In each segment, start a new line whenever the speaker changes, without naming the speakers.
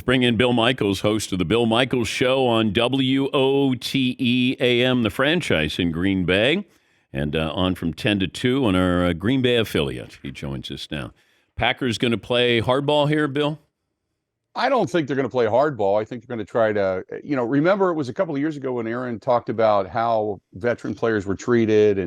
bring in Bill Michaels, host of the Bill Michaels Show on WOTE AM, the franchise in Green Bay, and on from 10 to 2 on our Green Bay affiliate. He joins us now. Packers going to play hardball here, Bill?
I don't think they're going to play hardball. I think they're going to try to, remember it was a couple of years ago when Aaron talked about how veteran players were treated,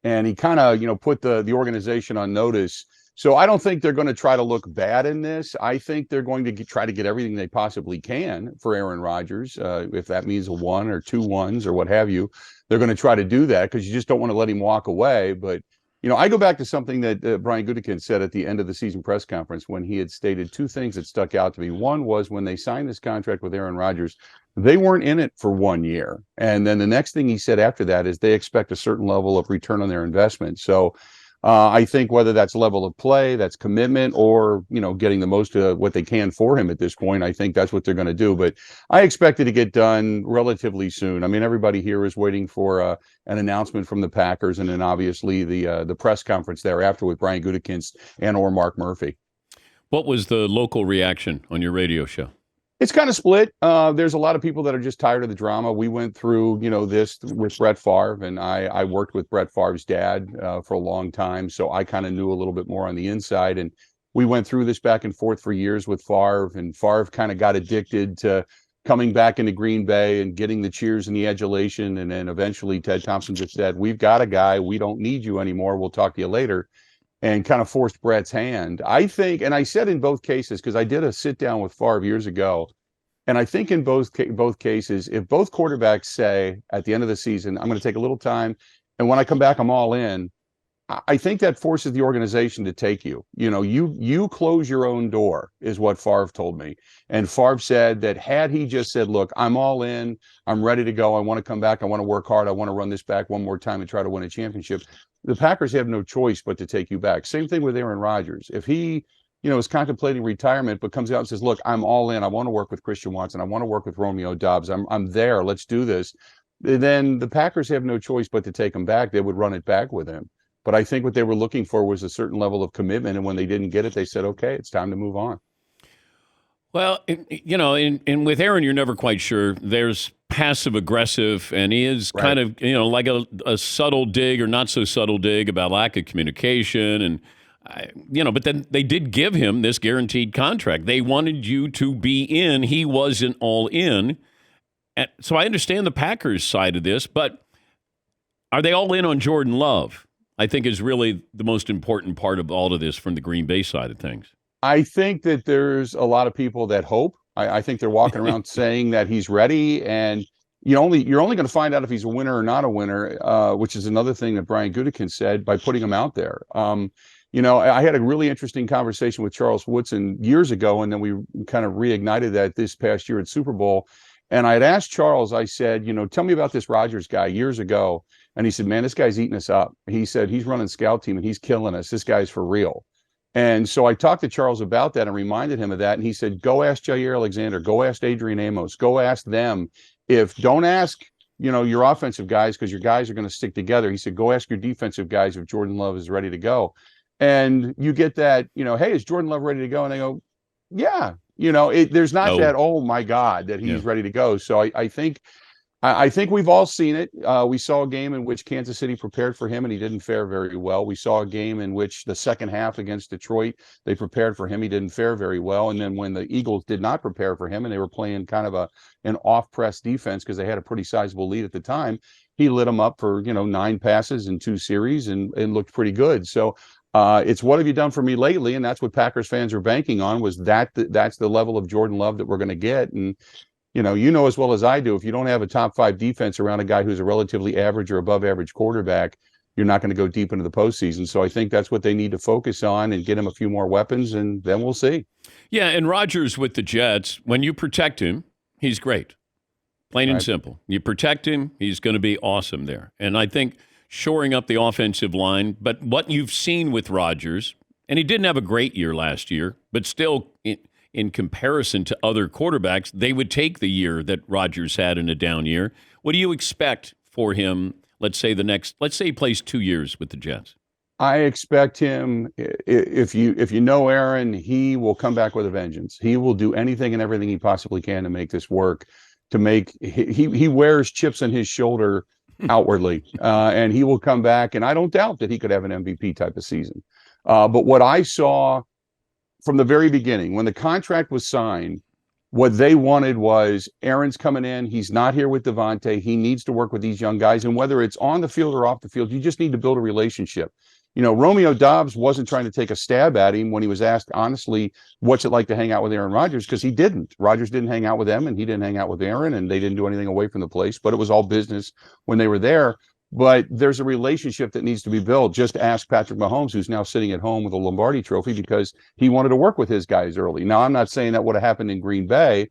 and he kind of, put the organization on notice. So I don't think they're going to try to look bad in this. I think they're going to try to get everything they possibly can for Aaron Rodgers. If that means a 1 or 2 1s or what have you, they're going to try to do that because you just don't want to let him walk away. But, I go back to something that Brian Gutekunst said at the end of the season press conference when he had stated 2 things that stuck out to me. One was when they signed this contract with Aaron Rodgers, they weren't in it for 1 year. And then the next thing he said after that is they expect a certain level of return on their investment. So I think whether that's level of play, that's commitment, or, getting the most of what they can for him at this point, I think that's what they're going to do. But I expect it to get done relatively soon. I mean, everybody here is waiting for an announcement from the Packers, and then obviously the press conference thereafter with Brian Gutekunst and or Mark Murphy.
What was the local reaction on your radio show?
It's kind of split. There's a lot of people that are just tired of the drama. We went through, this with Brett Favre, and I worked with Brett Favre's dad for a long time, so I kind of knew a little bit more on the inside. And we went through this back and forth for years with Favre, and Favre kind of got addicted to coming back into Green Bay and getting the cheers and the adulation. And then eventually Ted Thompson just said, "We've got a guy. We don't need you anymore. We'll talk to you later." And kind of forced Brett's hand. I think, and I said in both cases, because I did a sit down with Favre years ago, and I think in both cases, if both quarterbacks say at the end of the season, "I'm going to take a little time, and when I come back, I'm all in," I think that forces the organization to take you. You close your own door, is what Favre told me. And Favre said that had he just said, "Look, I'm all in, I'm ready to go, I want to come back, I want to work hard, I want to run this back one more time and try to win a championship," the Packers have no choice but to take you back. Same thing with Aaron Rodgers. If he, is contemplating retirement, but comes out and says, "Look, I'm all in. I want to work with Christian Watson. I want to work with Romeo Doubs. I'm there. Let's do this." Then the Packers have no choice but to take him back. They would run it back with him. But I think what they were looking for was a certain level of commitment. And when they didn't get it, they said, "Okay, it's time to move on."
Well, and with Aaron, you're never quite sure. There's passive aggressive, and he is kind of, like a subtle dig or not so subtle dig about lack of communication. And, but then they did give him this guaranteed contract. They wanted you to be in. He wasn't all in. And so I understand the Packers side of this, but are they all in on Jordan Love? I think is really the most important part of all of this from the Green Bay side of things.
I think that there's a lot of people that hope. I think they're walking around saying that he's ready, and you're only going to find out if he's a winner or not a winner, which is another thing that Brian Gutekunst said by putting him out there. I had a really interesting conversation with Charles Woodson years ago, and then we kind of reignited that this past year at Super Bowl. And I had asked Charles, I said, "Tell me about this Rodgers guy years ago." And he said, "Man, this guy's eating us up." He said, "He's running scout team and he's killing us. This guy's for real." And so I talked to Charles about that and reminded him of that. And he said, "Go ask Jair Alexander, go ask Adrian Amos, go ask them. Don't ask, your offensive guys, because your guys are going to stick together." He said, "Go ask your defensive guys if Jordan Love is ready to go." And you get that, "Hey, is Jordan Love ready to go?" And they go, "Yeah." There's not that, "Oh my God," that he's ready to go. So I think we've all seen it. We saw a game in which Kansas City prepared for him, and he didn't fare very well. We saw a game in which the second half against Detroit, they prepared for him. He didn't fare very well. And then when the Eagles did not prepare for him, and they were playing kind of an off-press defense because they had a pretty sizable lead at the time, he lit them up for 9 passes in 2 series and looked pretty good. So it's what have you done for me lately? And that's what Packers fans are banking on, was that's the level of Jordan Love that we're going to get. And as well as I do, if you don't have a top 5 defense around a guy who's a relatively average or above average quarterback, you're not going to go deep into the postseason. So I think that's what they need to focus on and get him a few more weapons, and then we'll see.
Yeah, and Rodgers with the Jets, when you protect him, he's great. Plain and simple. You protect him, he's going to be awesome there. And I think shoring up the offensive line, but what you've seen with Rodgers, and he didn't have a great year last year, but still in comparison to other quarterbacks, they would take the year that Rodgers had in a down year. What do you expect for him, let's say he plays 2 years with the Jets?
I expect him. If you know Aaron, he will come back with a vengeance. He will do anything and everything he possibly can to make this work. To make he wears chips on his shoulder outwardly, and he will come back. And I don't doubt that he could have an MVP type of season. But what I saw from the very beginning, when the contract was signed, what they wanted was Aaron's coming in. He's not here with Devontae. He needs to work with these young guys. And whether it's on the field or off the field, you just need to build a relationship. You know, Romeo Dobbs wasn't trying to take a stab at him when he was asked, honestly, what's it like to hang out with Aaron Rodgers? Because he didn't. Rodgers didn't hang out with them, and he didn't hang out with Aaron, and they didn't do anything away from the place. But it was all business when they were there. But there's a relationship that needs to be built. Just ask Patrick Mahomes, who's now sitting at home with a Lombardi trophy because he wanted to work with his guys early. Now, I'm not saying that would have happened in Green Bay,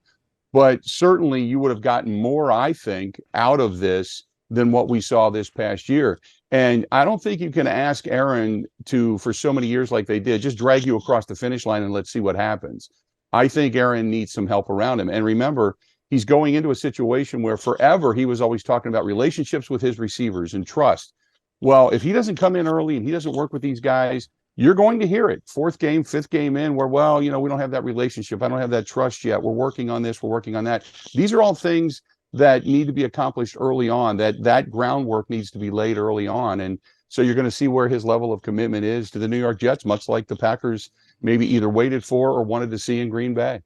but certainly you would have gotten more, I think, out of this than what we saw this past year. And I don't think you can ask Aaron to, for so many years like they did, just drag you across the finish line and let's see what happens. I think Aaron needs some help around him. And remember, he's going into a situation where forever he was always talking about relationships with his receivers and trust. Well, if he doesn't come in early and he doesn't work with these guys, you're going to hear it. Fourth game, fifth game in, where, well, you know, we don't have that relationship. I don't have that trust yet. We're working on this. We're working on that. These are all things that need to be accomplished early on, that groundwork needs to be laid early on. And so you're going to see where his level of commitment is to the New York Jets, much like the Packers maybe either waited for or wanted to see in Green Bay.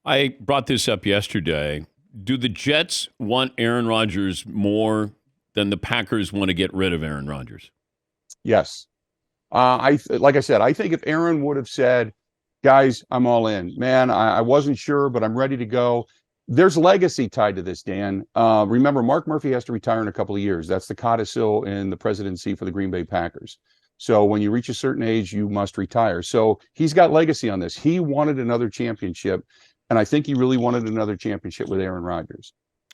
I brought this up yesterday. Do the Jets want Aaron Rodgers more than the Packers want to get rid of Aaron Rodgers?
Yes. Like I said, I think if Aaron would have said, guys, I'm all in, man, I wasn't sure, but I'm ready to go. There's legacy tied to this, Dan. Remember, Mark Murphy has to retire in a couple of years. That's the codicil in the presidency for the Green Bay Packers. So when you reach a certain age, you must retire. So he's got legacy on this. He wanted another championship, and I think he really wanted another championship with Aaron Rodgers.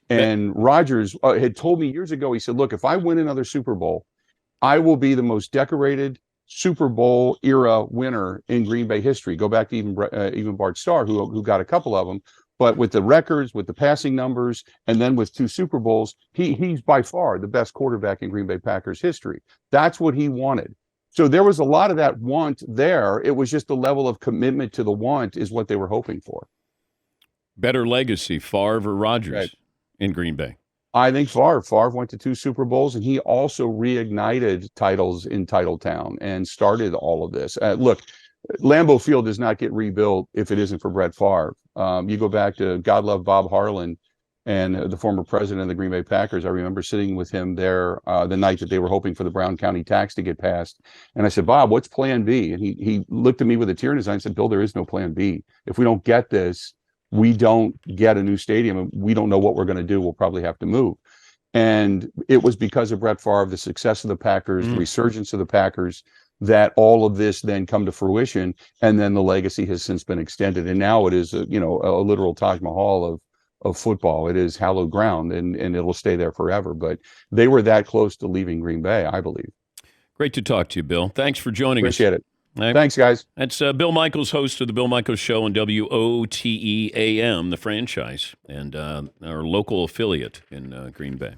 And Rodgers had told me years ago, he said, look, if I win another Super Bowl, I will be the most decorated Super Bowl era winner in Green Bay history. Go back to even Bart Starr, who got a couple of them. But with the records, with the passing numbers, and then with 2 Super Bowls, he's by far the best quarterback in Green Bay Packers history. That's what he wanted. So there was a lot of that want there. It was just the level of commitment to the want is what they were hoping for.
Better legacy, Favre or Rodgers in Green Bay?
I think Favre. Favre went to 2 Super Bowls, and he also reignited titles in Titletown and started all of this. Look, Lambeau Field does not get rebuilt if it isn't for Brett Favre. You go back to God love Bob Harlan and the former president of the Green Bay Packers. I remember sitting with him there the night that they were hoping for the Brown County tax to get passed. And I said, Bob, what's plan B? And he looked at me with a tear in his eye and said, Bill, there is no plan B. If we don't get this, we don't get a new stadium and we don't know what we're going to do. We'll probably have to move. And it was because of Brett Favre, the success of the Packers, the resurgence of the Packers, that all of this then come to fruition, and then the legacy has since been extended, and now it is a literal Taj Mahal of football. It is hallowed ground, and it'll stay there forever. But they were that close to leaving Green Bay, I believe.
Great to talk to you, Bill. Thanks for joining
us. Appreciate it.
Right.
Thanks, guys.
That's Bill Michaels, host of the Bill Michaels Show on WOTE AM, the franchise, and our local affiliate in Green Bay.